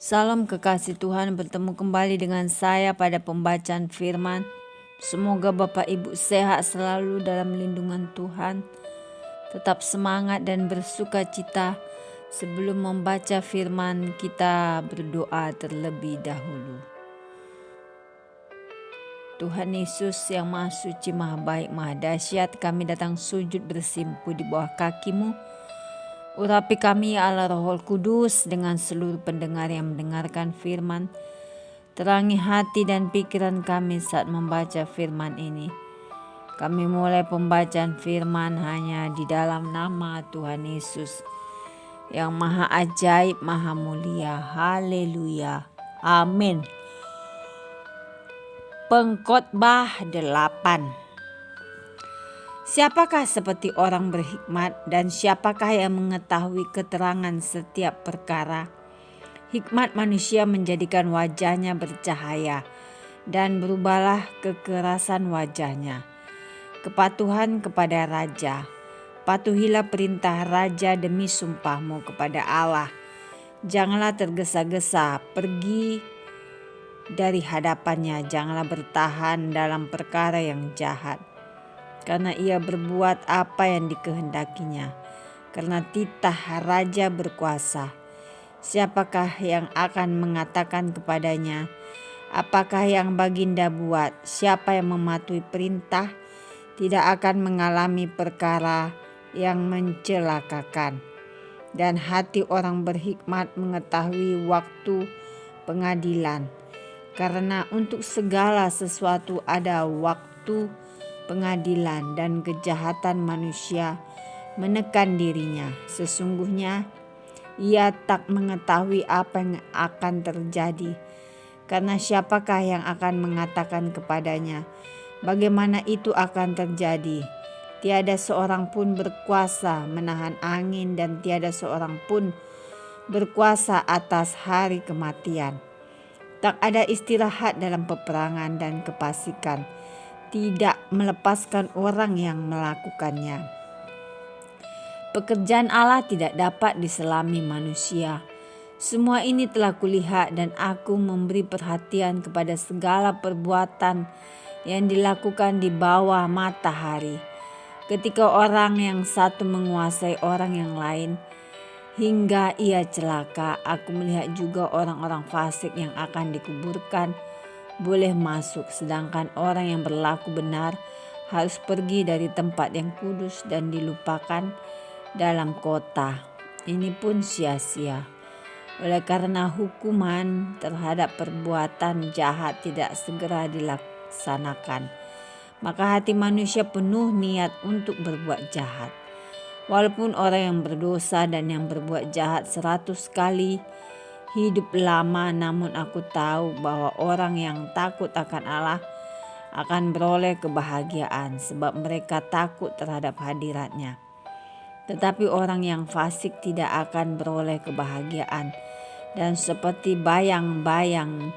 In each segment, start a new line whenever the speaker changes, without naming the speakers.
Salam kekasih Tuhan, bertemu kembali dengan saya pada pembacaan firman. Semoga Bapak Ibu sehat selalu dalam lindungan Tuhan. Tetap semangat dan bersuka cita. Sebelum membaca firman, kita berdoa terlebih dahulu. Tuhan Yesus yang Maha Suci, Maha Baik, Maha Dahsyat, kami datang sujud bersimpu di bawah kaki-Mu. Urapi kami ya Allah Roh Kudus dengan seluruh pendengar yang mendengarkan firman. Terangi hati dan pikiran kami saat membaca firman ini. Kami mulai pembacaan firman hanya di dalam nama Tuhan Yesus yang Maha Ajaib, Maha Mulia. Haleluya. Amin. Pengkhotbah 8. Siapakah seperti orang berhikmat dan siapakah yang mengetahui keterangan setiap perkara? Hikmat manusia menjadikan wajahnya bercahaya dan berubahlah kekerasan wajahnya. Kepatuhan kepada raja. Patuhilah perintah raja demi sumpahmu kepada Allah. Janganlah tergesa-gesa pergi dari hadapannya. Janganlah bertahan dalam perkara yang jahat. Karena ia berbuat apa yang dikehendakinya. Karena titah raja berkuasa. Siapakah yang akan mengatakan kepadanya, apakah yang baginda buat? Siapa yang mematuhi perintah tidak akan mengalami perkara yang mencelakakan. Dan hati orang berhikmat mengetahui waktu pengadilan. Karena untuk segala sesuatu ada waktu pengadilan dan kejahatan manusia menekan dirinya. Sesungguhnya ia tak mengetahui apa yang akan terjadi. Karena siapakah yang akan mengatakan kepadanya, bagaimana itu akan terjadi? Tiada seorang pun berkuasa menahan angin dan tiada seorang pun berkuasa atas hari kematian. Tak ada istirahat dalam peperangan dan kefasikan tidak melepaskan orang yang melakukannya. Pekerjaan Allah tidak dapat diselami manusia. Semua ini telah kulihat dan aku memberi perhatian kepada segala perbuatan yang dilakukan di bawah matahari. Ketika orang yang satu menguasai orang yang lain hingga ia celaka, aku melihat juga orang-orang fasik yang akan dikuburkan boleh masuk, sedangkan orang yang berlaku benar harus pergi dari tempat yang kudus dan dilupakan dalam kota. Ini pun sia-sia. Oleh karena hukuman terhadap perbuatan jahat tidak segera dilaksanakan, maka hati manusia penuh niat untuk berbuat jahat. Walaupun orang yang berdosa dan yang berbuat jahat 100 kali hidup lama, namun aku tahu bahwa orang yang takut akan Allah akan beroleh kebahagiaan sebab mereka takut terhadap hadirat-Nya. Tetapi orang yang fasik tidak akan beroleh kebahagiaan dan seperti bayang-bayang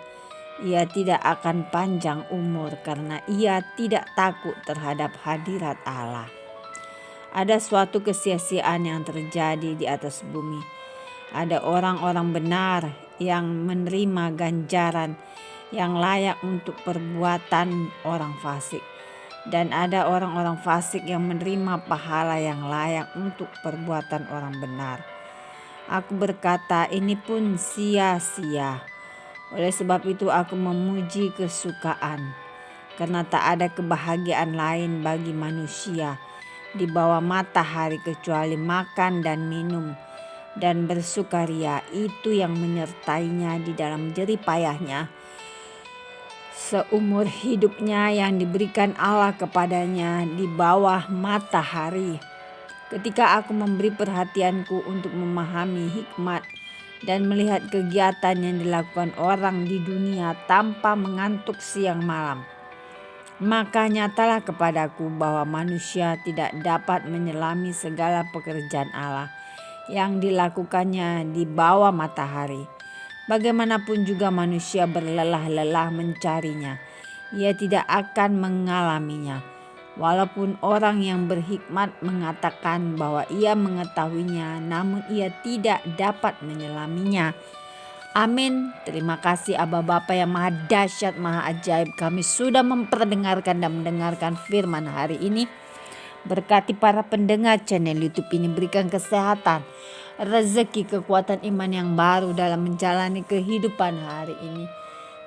ia tidak akan panjang umur karena ia tidak takut terhadap hadirat Allah. Ada suatu kesia-siaan yang terjadi di atas bumi. Ada orang-orang benar yang menerima ganjaran yang layak untuk perbuatan orang fasik. Dan ada orang-orang fasik yang menerima pahala yang layak untuk perbuatan orang benar. Aku berkata, ini pun sia-sia. Oleh sebab itu aku memuji kesukaan. Karena tak ada kebahagiaan lain bagi manusia di bawah matahari kecuali makan dan minum dan bersukaria, itu yang menyertainya di dalam jerih payahnya seumur hidupnya yang diberikan Allah kepadanya di bawah matahari. Ketika aku memberi perhatianku untuk memahami hikmat dan melihat kegiatan yang dilakukan orang di dunia tanpa mengantuk siang malam, maka nyatalah kepadaku bahwa manusia tidak dapat menyelami segala pekerjaan Allah yang dilakukannya di bawah matahari. Bagaimanapun juga manusia berlelah-lelah mencarinya, ia tidak akan mengalaminya. Walaupun orang yang berhikmat mengatakan bahwa ia mengetahuinya, namun ia tidak dapat menyelaminya. Amin. Terima kasih Aba Bapa yang maha dahsyat, maha ajaib. Kami sudah memperdengarkan dan mendengarkan firman hari ini. Berkati para pendengar channel YouTube ini, berikan kesehatan, rezeki, kekuatan iman yang baru dalam menjalani kehidupan hari ini.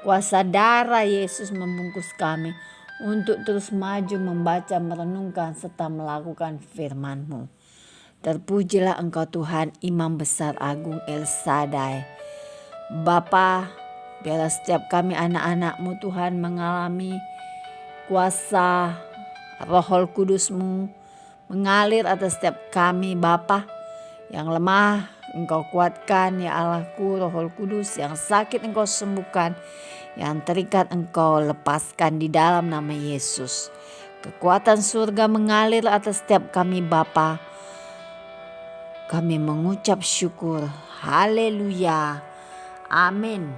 Kuasa darah Yesus membungkus kami untuk terus maju membaca, merenungkan, serta melakukan firman-Mu. Terpujilah Engkau Tuhan, Imam Besar Agung El Shaddai. Bapa, biarlah setiap kami anak-anak-Mu Tuhan mengalami kuasa Roh Kudus-Mu mengalir atas setiap kami Bapa. Yang lemah Engkau kuatkan ya Allahku, Roh Kudus. Yang sakit Engkau sembuhkan, yang terikat Engkau lepaskan di dalam nama Yesus. Kekuatan surga mengalir atas setiap kami Bapa. Kami mengucap syukur. Haleluya. Amin.